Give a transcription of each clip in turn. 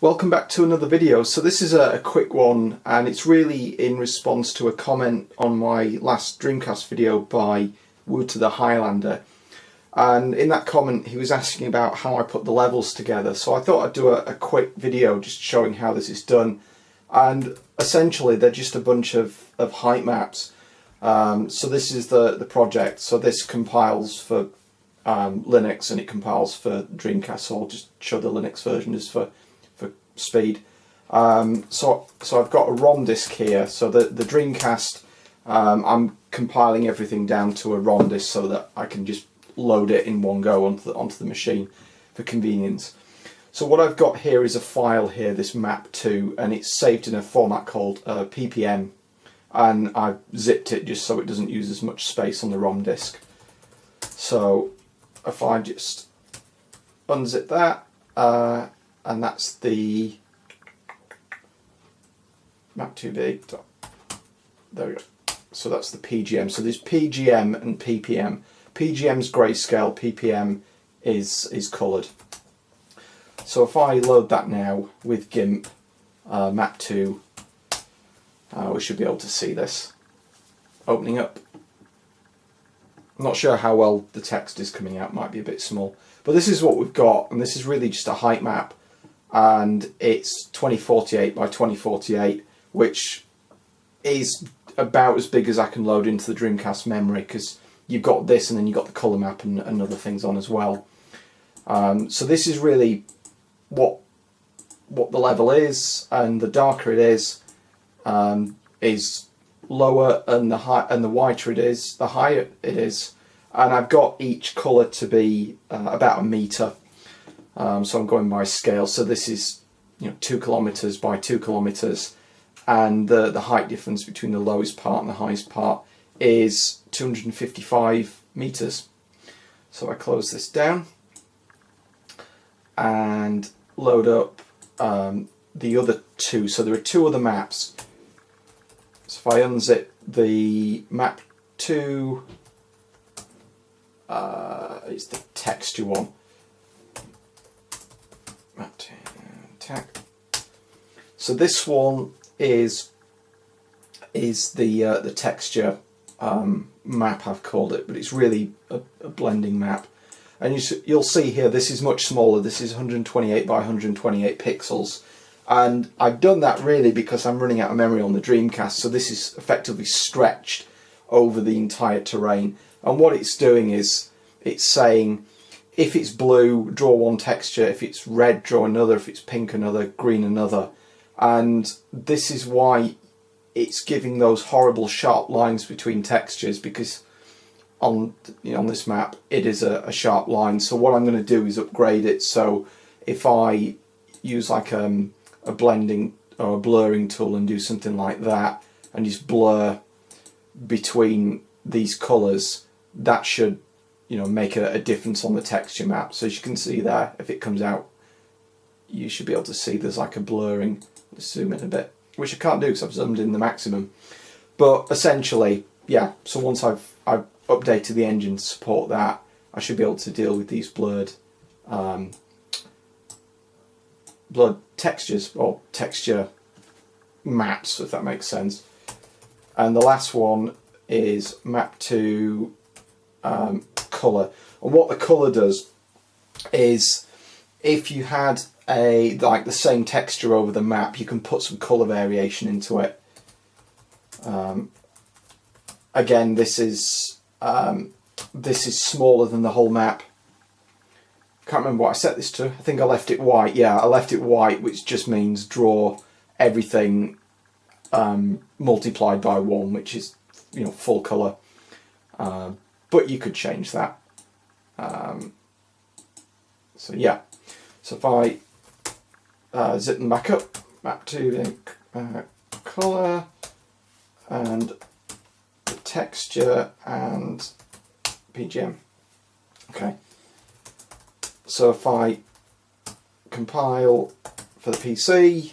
Welcome back to another video. So this is a quick one, and it's really in response to a comment on my last Dreamcast video by Wood to the Highlander. And in that comment he was asking about how I put the levels together, so I thought I'd do a quick video just showing how this is done. And essentially they're just a bunch of height maps. So this is the project, so this compiles for Linux and it compiles for Dreamcast, so I'll just show the Linux version just for speed. So I've got a ROM disk here, so the Dreamcast, I'm compiling everything down to a ROM disk so that I can just load it in one go onto the machine for convenience. So what I've got here is a file here, this map2, and it's saved in a format called ppm, and I've zipped it just so it doesn't use as much space on the ROM disk. So if I just unzip that, and that's the map2b. There we go. So that's the PGM. So there's PGM and PPM. PGM's grayscale, PPM is coloured. So if I load that now with GIMP map2, we should be able to see this opening up. I'm not sure how well the text is coming out, might be a bit small. But this is what we've got, and this is really just a height map. And it's 2048 by 2048, which is about as big as I can load into the Dreamcast memory, because you've got this and then you've got the colour map and other things on as well. So this is really what the level is, and the darker it is lower, and the whiter it is, the higher it is. And I've got each colour to be about a metre. So I'm going by scale. So this is 2 kilometres by 2 kilometres, and the height difference between the lowest part and the highest part is 255 metres. So I close this down and load up the other two. So there are two other maps. So if I unzip the map 2, it's the texture one. So this one is the texture map, I've called it, but it's really a blending map. And you'll see here this is much smaller. This is 128 by 128 pixels, and I've done that really because I'm running out of memory on the Dreamcast. So this is effectively stretched over the entire terrain, and what it's doing is it's saying, if it's blue, draw one texture, if it's red, draw another, if it's pink, another, green, another. And this is why it's giving those horrible sharp lines between textures, because on this map it is a sharp line. So what I'm going to do is upgrade it, so if I use like a blending or a blurring tool and do something like that and just blur between these colours, that should make a difference on the texture map. So as you can see there, if it comes out, you should be able to see there's like a blurring. Let's zoom in a bit, which I can't do because I've zoomed in the maximum. But essentially, yeah, so once I've updated the engine to support that, I should be able to deal with these blurred textures, or texture maps, if that makes sense. And the last one is map2 colour. And what the colour does is, if you had the same texture over the map, you can put some colour variation into it. Again, this is smaller than the whole map. Can't remember what I set this to. I think I left it white. Yeah, I left it white, which just means draw everything multiplied by 1, which is full colour. But you could change that. So yeah. So if I zip them back up, map to the colour and the texture and PGM. Okay. So if I compile for the PC,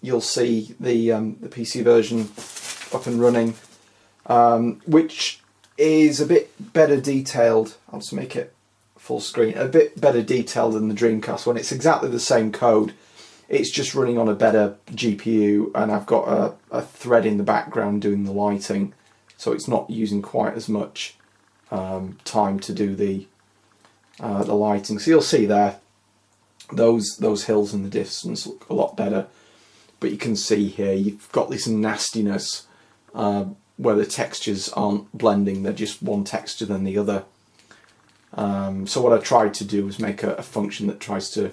you'll see the PC version up and running, which is a bit better detailed. I'll just make it full screen. A bit better detailed than the Dreamcast one. It's exactly the same code. It's just running on a better GPU, and I've got a thread in the background doing the lighting, so it's not using quite as much time to do the lighting. So you'll see there, those hills in the distance look a lot better. But you can see here, you've got this nastiness where the textures aren't blending, they're just one texture than the other. So what I tried to do was make a function that tries to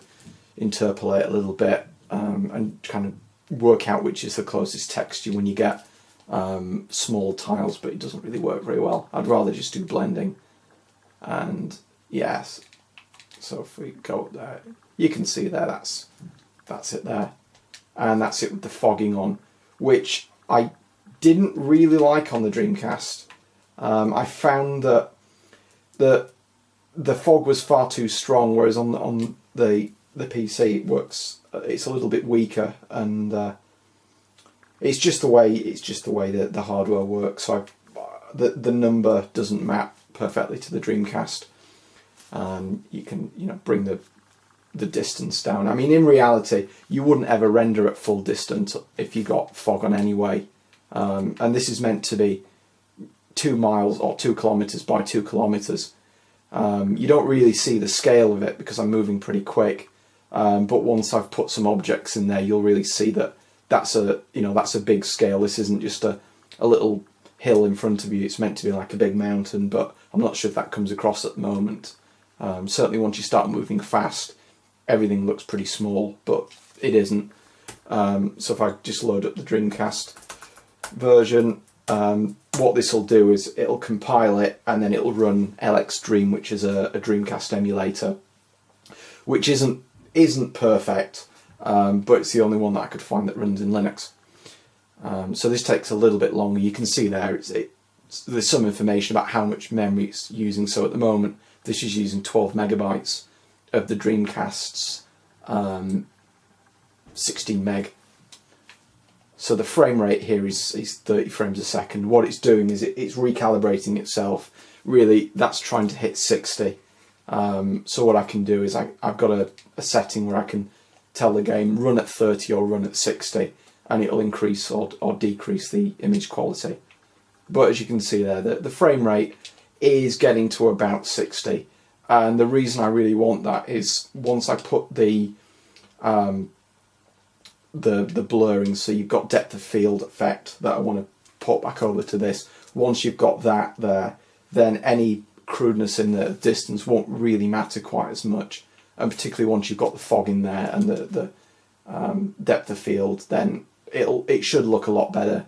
interpolate a little bit and kind of work out which is the closest texture when you get small tiles, but it doesn't really work very well. I'd rather just do blending. And yes, so if we go up there, you can see there, that's it there. And that's it with the fogging on, which I didn't really like on the Dreamcast. I found that the fog was far too strong, whereas on the PC it works. It's a little bit weaker, and it's just the way that the hardware works. So the number doesn't map perfectly to the Dreamcast. You can bring the distance down. I mean, in reality, you wouldn't ever render at full distance if you got fog on anyway. And this is meant to be 2 miles or 2 kilometers by 2 kilometers. You don't really see the scale of it because I'm moving pretty quick. But once I've put some objects in there, you'll really see that that's a big scale. This isn't just a little hill in front of you. It's meant to be like a big mountain, but I'm not sure if that comes across at the moment. Certainly once you start moving fast, everything looks pretty small, but it isn't. So if I just load up the Dreamcast version, what this will do is it'll compile it, and then it'll run LX Dream, which is a Dreamcast emulator, which isn't perfect, but it's the only one that I could find that runs in Linux. So this takes a little bit longer. You can see there there's some information about how much memory it's using. So at the moment this is using 12 megabytes of the Dreamcast's 16 meg. So the frame rate here is 30 frames a second. What it's doing is it's recalibrating itself. Really, that's trying to hit 60. So what I can do is I've got a setting where I can tell the game run at 30 or run at 60, and it'll increase or decrease the image quality. But as you can see there, the frame rate is getting to about 60. And the reason I really want that is once I put the blurring, so you've got depth of field effect that I want to put back over to this. Once you've got that there, then any crudeness in the distance won't really matter quite as much. And particularly once you've got the fog in there and the depth of field, then it should look a lot better.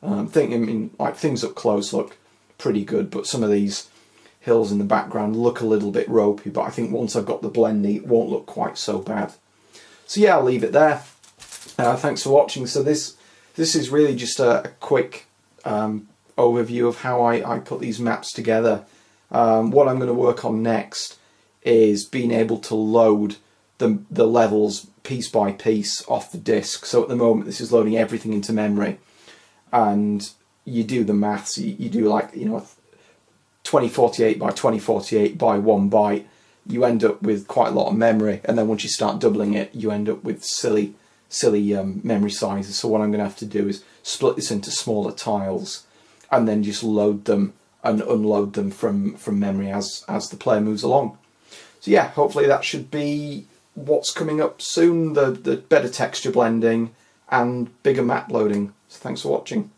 Like things up close look pretty good, but some of these hills in the background look a little bit ropey. But I think once I've got the blending, it won't look quite so bad. So yeah, I'll leave it there. Thanks for watching. So this is really just a quick overview of how I put these maps together. What I'm going to work on next is being able to load the levels piece by piece off the disk. So at the moment this is loading everything into memory, and you do the maths. You do 2048 by 2048 by 1 byte. You end up with quite a lot of memory, and then once you start doubling it, you end up with silly memory sizes. So what I'm going to have to do is split this into smaller tiles, and then just load them and unload them from memory as the player moves along. So yeah, hopefully that should be what's coming up soon, the better texture blending and bigger map loading. So thanks for watching.